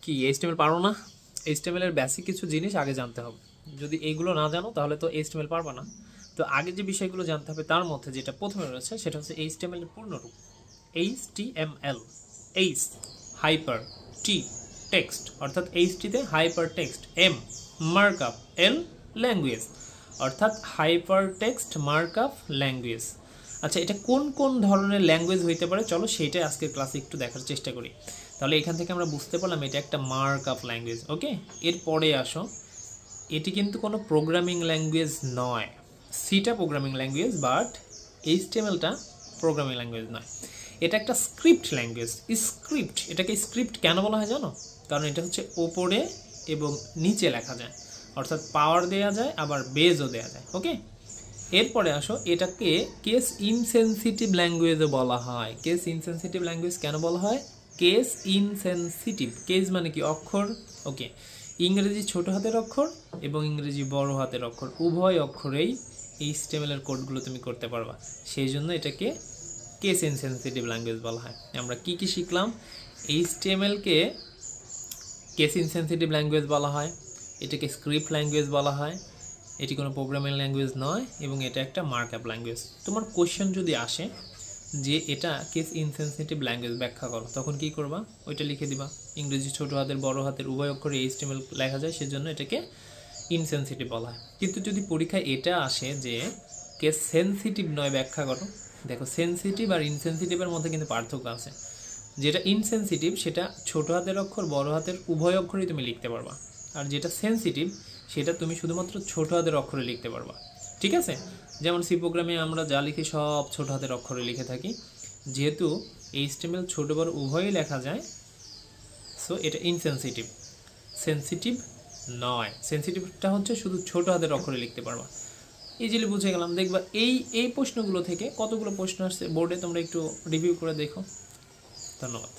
কি এইচটিএমএল পারো না? এইচটিএমএল এর বেসিক কিছু জিনিস আগে জানতে হবে। যদি এইগুলো না জানো তাহলে তো এইচটিএমএল পারবা না। তো আগে যে বিষয়গুলো জানতে হবে তার মধ্যে যেটা প্রথমে রয়েছে সেটা হচ্ছে এইচটিএমএল এর পূর্ণরূপ। এইচটিএমএল, এইচ হাইপার, টি টেক্সট, অর্থাৎ এইচটিতে হাইপার টেক্সট, এম মার্কআপ, এল ল্যাঙ্গুয়েজ, অর্থাৎ হাইপার টেক্সট মার্কআপ ল্যাঙ্গুয়েজ। আচ্ছা, এটা কোন কোন ধরনের ল্যাঙ্গুয়েজ হইতে পারে চলো সেইটাই আজকের ক্লাসে একটু দেখার চেষ্টা করি। তাহলে এখান থেকে আমরা বুঝতে পারলাম এটা একটা মার্কআপ ল্যাঙ্গুয়েজ। ওকে, এরপরে আসো, এটি কিন্তু কোনো প্রোগ্রামিং ল্যাঙ্গুয়েজ নয়। সিটা প্রোগ্রামিং ল্যাঙ্গুয়েজ, বাট এইচটিএমএলটা প্রোগ্রামিং ল্যাঙ্গুয়েজ নয়। এটা একটা স্ক্রিপ্ট ল্যাঙ্গুয়েজ। স্ক্রিপ্ট, এটাকে স্ক্রিপ্ট কেন বলা হয় জানো? কারণ এটা হচ্ছে ওপরে এবং নিচে লেখা যায়, অর্থাৎ পাওয়ার দেওয়া যায় আবার বেজও দেওয়া যায়। ওকে, এরপরে আসো, এটাকে কেস ইনসেনসিটিভ ল্যাঙ্গুয়েজও বলা হয়। কেস ইনসেনসিটিভ ল্যাঙ্গুয়েজ কেন বলা হয়? কেস ইনসেনসিটিভ, কেস মানে কি? অক্ষর। ওকে, ইংরেজি ছোট হাতের অক্ষর এবং ইংরেজি বড় হাতের অক্ষর উভয় অক্ষরেই এইচটিএমএল এর কোডগুলো তুমি করতে পারবা, সেই জন্য এটাকে কেস ইনসেনসিটিভ ল্যাঙ্গুয়েজ বলা হয়। আমরা কি কি শিখলাম? এইচটিএমএলকে কেস ইনসেনসিটিভ ল্যাঙ্গুয়েজ বলা হয়, এটাকে স্ক্রিপ্ট ল্যাঙ্গুয়েজ বলা হয়, এটি কোনো প্রোগ্রামিং ল্যাঙ্গুয়েজ নয় এবং এটা একটা মার্কআপ ল্যাঙ্গুয়েজ। তোমার কোশ্চেন যদি আসে যে এটা কেস ইনসেনসিটিভ ল্যাঙ্গুয়েজ ব্যাখ্যা করো, তখন কি করবা? ওইটা লিখে দিবা। ইংরেজি ছোট হাতের বড় হাতের উভয় অক্ষরে এইচটিএমএল লেখা যায়, সেজন্য এটাকে ইনসেনসিটিভ বলা হয়। কিন্তু যদি পরীক্ষায় এটা আসে যে কেস সেনসিটিভ নয়, ব্যাখ্যা করো, দেখো সেনসিটিভ আর ইনসেনসিটিভের মধ্যে কিন্তু পার্থক্য আছে। যেটা ইনসেনসিটিভ সেটা ছোট হাতের অক্ষর বড় হাতের উভয় অক্ষরেই তুমি লিখতে পারবা, আর যেটা সেনসিটিভ সেটা তুমি শুধুমাত্র ছোট হাতের অক্ষরে লিখতে পারবা। ঠিক আছে? যেমন সি প্রোগ্রামে আমরা যা লিখি সব ছোট হাতের অক্ষরে লিখে থাকি, যেহেতু এইচটিএমএল ছোট বড় উভয়ই লেখা যায়, সো এটা ইনসেনসিটিভ, সেনসিটিভ নয়। সেনসিটিভটা হচ্ছে শুধু ছোট হাতের অক্ষরে লিখতে পারবা। ইজিলি বুঝে গেলাম। দেখবা এই প্রশ্নগুলো থেকে কতগুলো প্রশ্ন আসছে বোর্ডে, তোমরা একটু রিভিউ করে দেখো। ধন্যবাদ।